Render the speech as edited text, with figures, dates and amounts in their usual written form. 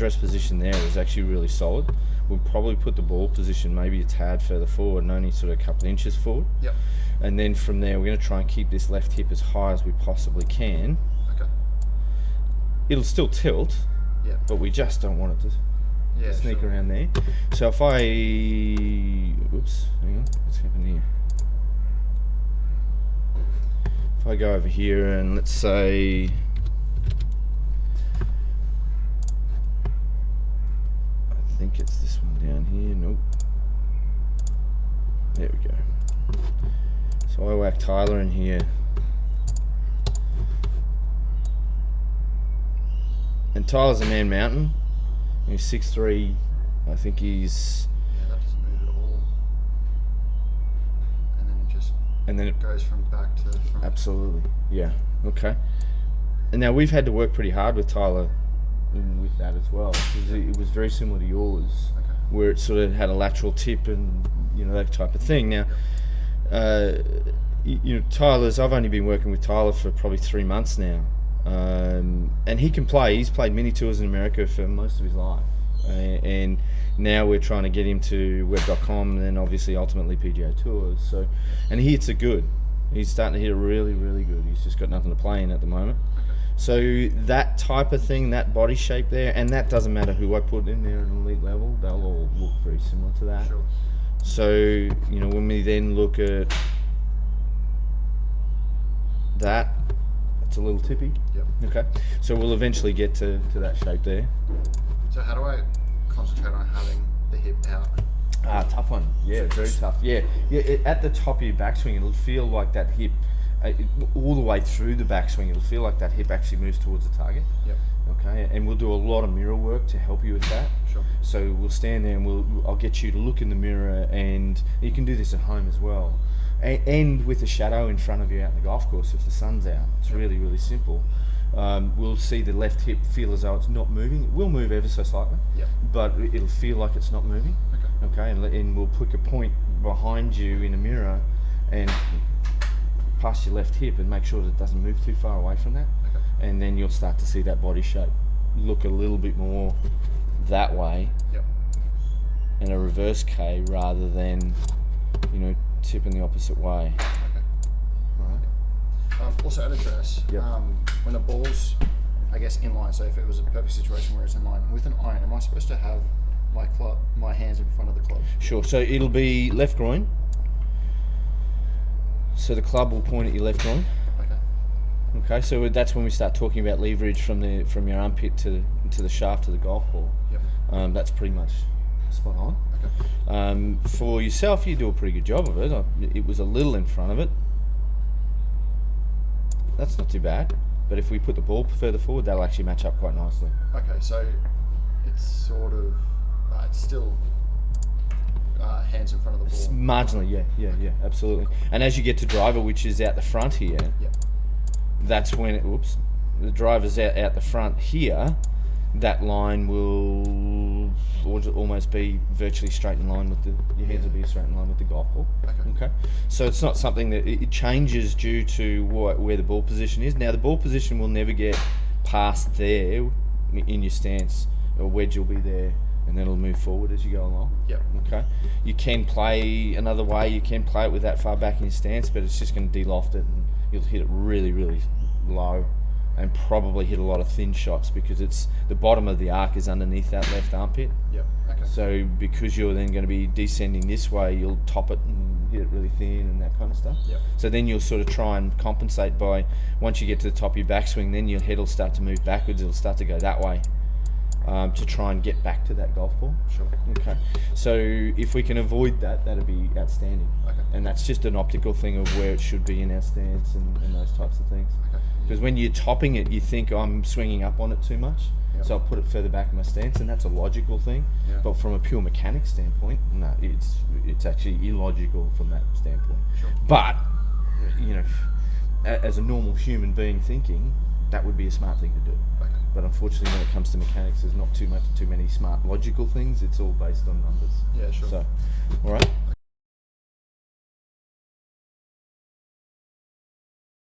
dress position there is actually really solid. We'll probably put the ball position maybe a tad further forward and only sort of a couple of inches forward. Yep. And then from there, we're going to try and keep this left hip as high as we possibly can. Okay. It'll still tilt, but we just don't want it to sneak around there. So if I... Oops, hang on, what's happened here? If I go over here and let's say... I think it's this one down here. Nope. There we go. So I whack Tyler in here. And Tyler's a man mountain. He's 6'3". I think he's... Yeah, that doesn't move at all. And then it goes from back to front. Absolutely. Yeah. Okay. And now we've had to work pretty hard with Tyler with that as well, because it was very similar to yours, where it sort of had a lateral tip and that type of thing. Now, Tyler's. I've only been working with Tyler for probably 3 months now, and he can play. He's played mini tours in America for most of his life, and now we're trying to get him to web.com and then obviously ultimately PGA Tours. So, and he hits it good. He's starting to hit it really, really good. He's just got nothing to play in at the moment. So that type of thing, that body shape there, and that doesn't matter who I put in there at an elite level, they'll all look very similar to that. Sure. So, when we then look at that, it's a little tippy. Yep. Okay. So we'll eventually get to that shape there. So how do I concentrate on having the hip out? Tough one. Yeah, very tough. Yeah. At the top of your backswing, it'll feel like that hip, all the way through the backswing, it'll feel like that hip actually moves towards the target. Yep. Okay, and we'll do a lot of mirror work to help you with that. Sure. So we'll stand there and I'll get you to look in the mirror, and you can do this at home as well. And with a shadow in front of you out in the golf course if the sun's out. It's really, really simple. We'll see the left hip feel as though it's not moving. It will move ever so slightly, but it'll feel like it's not moving. Okay, and we'll put a point behind you in a mirror and past your left hip and make sure that it doesn't move too far away from that. And then you'll start to see that body shape look a little bit more that way in a reverse K rather than, tipping the opposite way. Also at address, when the ball's, I guess, in line, so if it was a perfect situation where it's in line, with an iron, am I supposed to have my hands in front of the club? Sure, so it'll be left groin. So the club will point at your left groin. Okay, so that's when we start talking about leverage from your armpit to the shaft of the golf ball. That's pretty much spot on. For yourself, you do a pretty good job of it. It was a little in front of it. That's not too bad. But if we put the ball further forward, that'll actually match up quite nicely. Okay, so it's sort of, it's still hands in front of the ball. Marginally, yeah, absolutely. And as you get to driver, which is out the front here, that's when the driver's out the front here, that line will almost be virtually straight in line with your hands will be straight in line with the golf ball. Okay. So it's not something that it changes due to where the ball position is. Now the ball position will never get past there in your stance. A wedge will be there, and then it'll move forward as you go along. Okay. You can play another way. You can play it with that far back in your stance, but it's just going to de-loft it, and you'll hit it really, really low, and probably hit a lot of thin shots because it's the bottom of the arc is underneath that left armpit. So because you're then going to be descending this way, you'll top it and hit it really thin and that kind of stuff. So then you'll sort of try and compensate by, once you get to the top of your backswing, then your head will start to move backwards. It'll start to go that way to try and get back to that golf ball. Okay. So if we can avoid that, that'd be outstanding. And that's just an optical thing of where it should be in our stance and those types of things. Because when you're topping it, you think I'm swinging up on it too much. So I'll put it further back in my stance, and that's a logical thing. But from a pure mechanics standpoint, no, it's actually illogical from that standpoint. But as a normal human being thinking, that would be a smart thing to do. But unfortunately, when it comes to mechanics, there's not too many smart logical things. It's all based on numbers. So, all right.